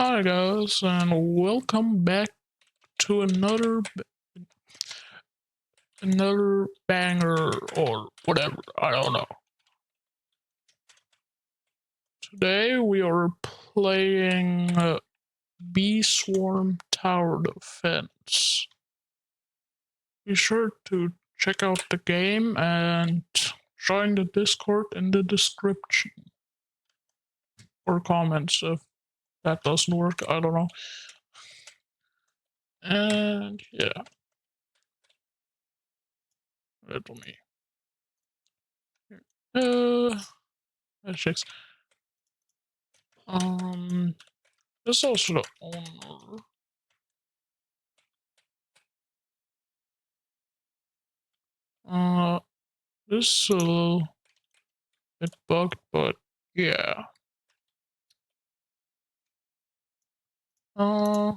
Hi guys, and welcome back to another banger or whatever. I don't know. Today we are playing Bee Swarm Tower Defense. Be sure to check out the game and join the Discord in the description or comments if that doesn't work. I don't know. And yeah, little me. That checks. This is also the owner. Uh, this is a little bit bugged, but yeah. Uh,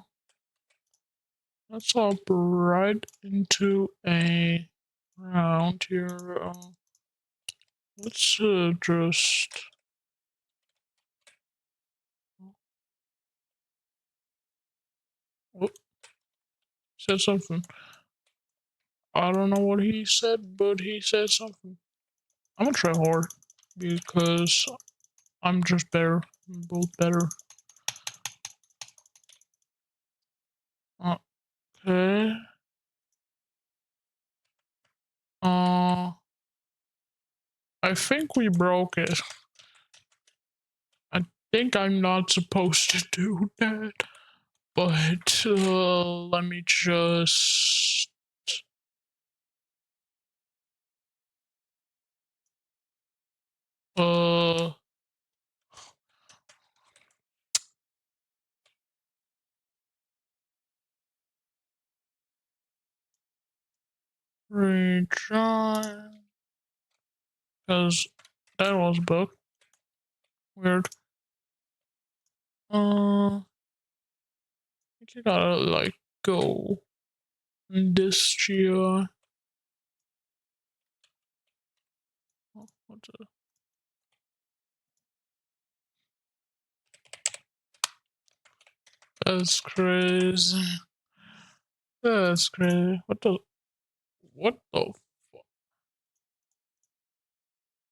let's hop right into a round here. Let's just. Oh, said something. I don't know what he said, but he said something. I'm gonna try hard because I'm just better. I'm both better. Okay. I think we broke it. I think I'm not supposed to do that, but let me just. Uh, Retry. Because that was booked. Weird. I think you gotta, like, go in this GI. Oh, what's it? That's crazy. That's crazy. What the fuck?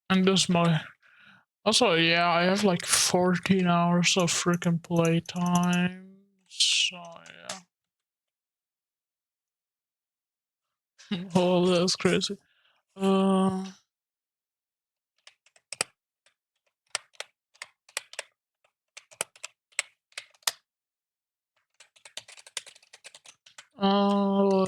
And this my. Also, yeah, I have like 14 hours of freaking playtime. So, yeah. Oh, that's crazy. Uh, yeah.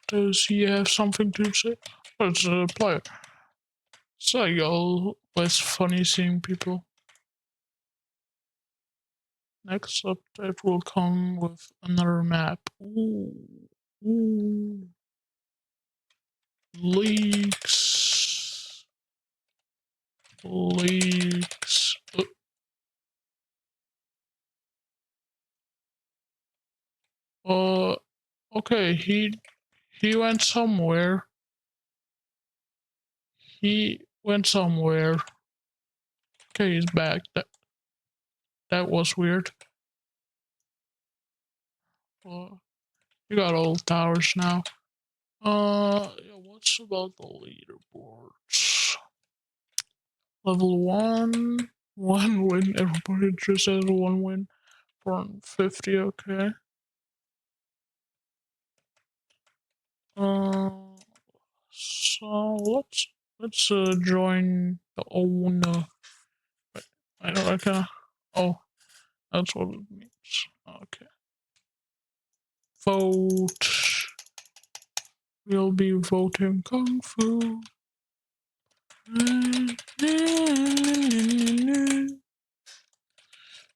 Does he have something to say? Let's play it. So, y'all, it's funny seeing people. Next update will come with another map. Ooh. Ooh. Leaks. Leaks. Uh, okay, he went somewhere. He went somewhere. Okay, he's back. That was weird. You got old towers now. Yeah, what's about the leaderboards? Level 1, 1 win. Everybody just has 1 win. 450, okay. Uh, so let's join the owner. I don't reckon. Oh, that's what it means. Okay. Vote. We'll be voting Kung Fu.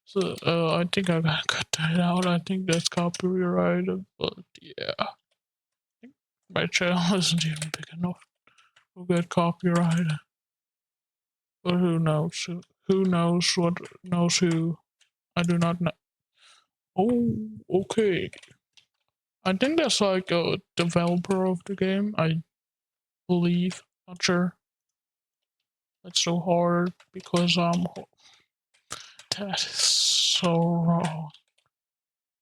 So I think I gotta cut that out. I think that's copyrighted, but yeah. I think my channel isn't even big enough to get copyrighted. But who knows? Who knows what knows who? I do not know. Oh, okay. I think that's like a developer of the game, I believe. Not sure. That's so hard because that is so wrong.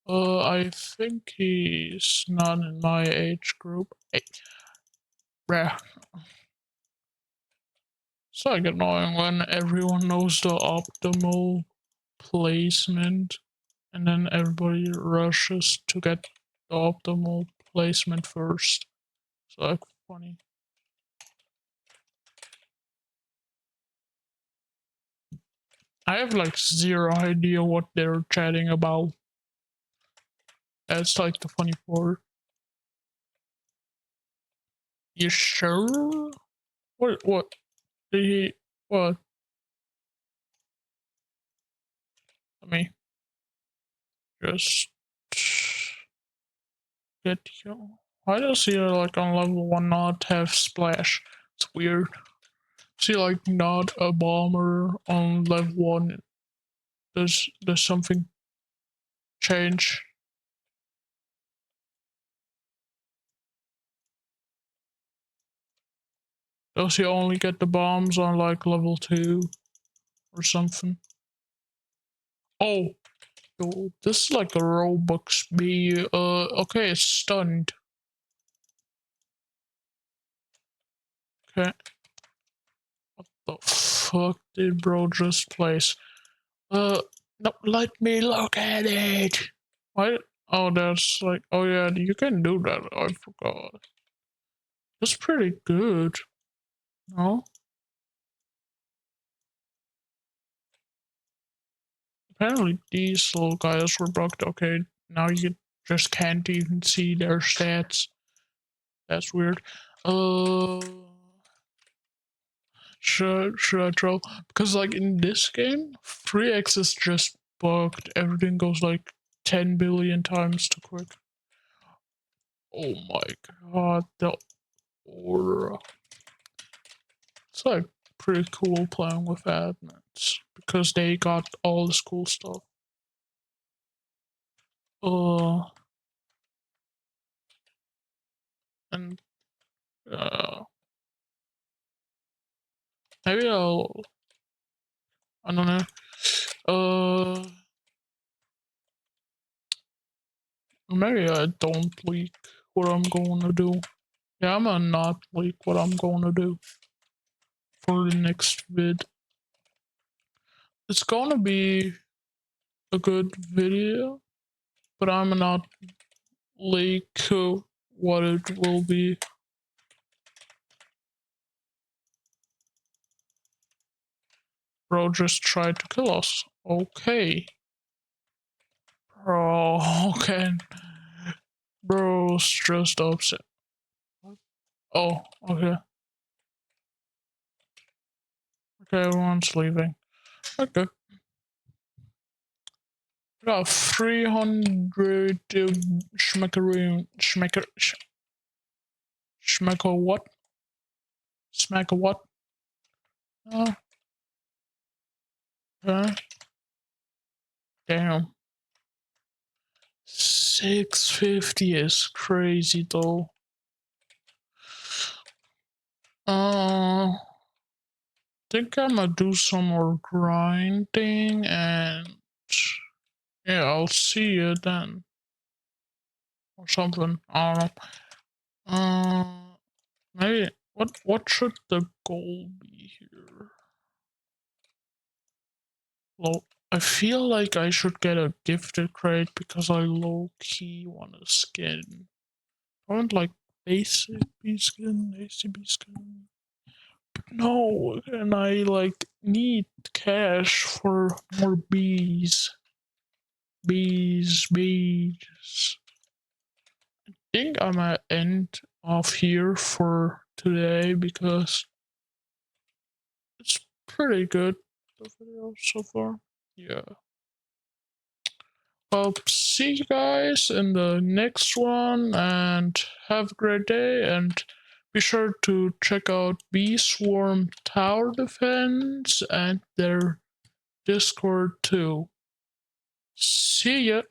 I think he's not in my age group. Hey, bruh. It's like annoying when everyone knows the optimal placement and then everybody rushes to get the optimal placement first. It's like funny. I have like zero idea what they're chatting about. That's like the funny part. You sure? What? Did he? What? Let me just get you. Why does he like on level 1 not have splash? It's weird. See, like not a bomber on level 1. Does something change? Does he only get the bombs on like level 2 or something? Oh, yo, this is like a Robux B. Okay, it's stunned. Okay. What the fuck did bro just place? No, let me look at it. What? Oh, that's like, oh yeah, you can do that. I forgot. That's pretty good. No? Apparently these little guys were bugged. Okay, now you just can't even see their stats. That's weird. Uh, should I throw? Because like in this game, 3x is just bugged. Everything goes like 10 billion times too quick. Oh my god, the aura. It's like pretty cool playing with admins because they got all this cool stuff. Uh, and uh, maybe I don't know. Maybe I don't leak what I'm going to do. Yeah, I'm gonna not leak what I'm going to do for the next vid. It's gonna be a good video, but I'm not leak what it will be. Bro just tried to kill us. Okay. Bro, okay. Bro's just upset. Oh, okay. Okay, everyone's leaving. Okay. We got 300 schmecker what? Smacker what? Oh, okay. Damn. 650 is crazy though. Think I'm gonna do some more grinding and yeah, I'll see you then. Or something. I don't know. Maybe what should the goal be here? Well, I feel like I should get a gifted crate because I low key want a skin. I want like basic B skin, ACB skin. But no, and I like need cash for more bees. Bees. I think I'm gonna end off here for today because it's pretty good, the video so far. Yeah. see you guys in the next one, and have a great day, and be sure to check out Bee Swarm Tower Defense and their Discord too. See ya!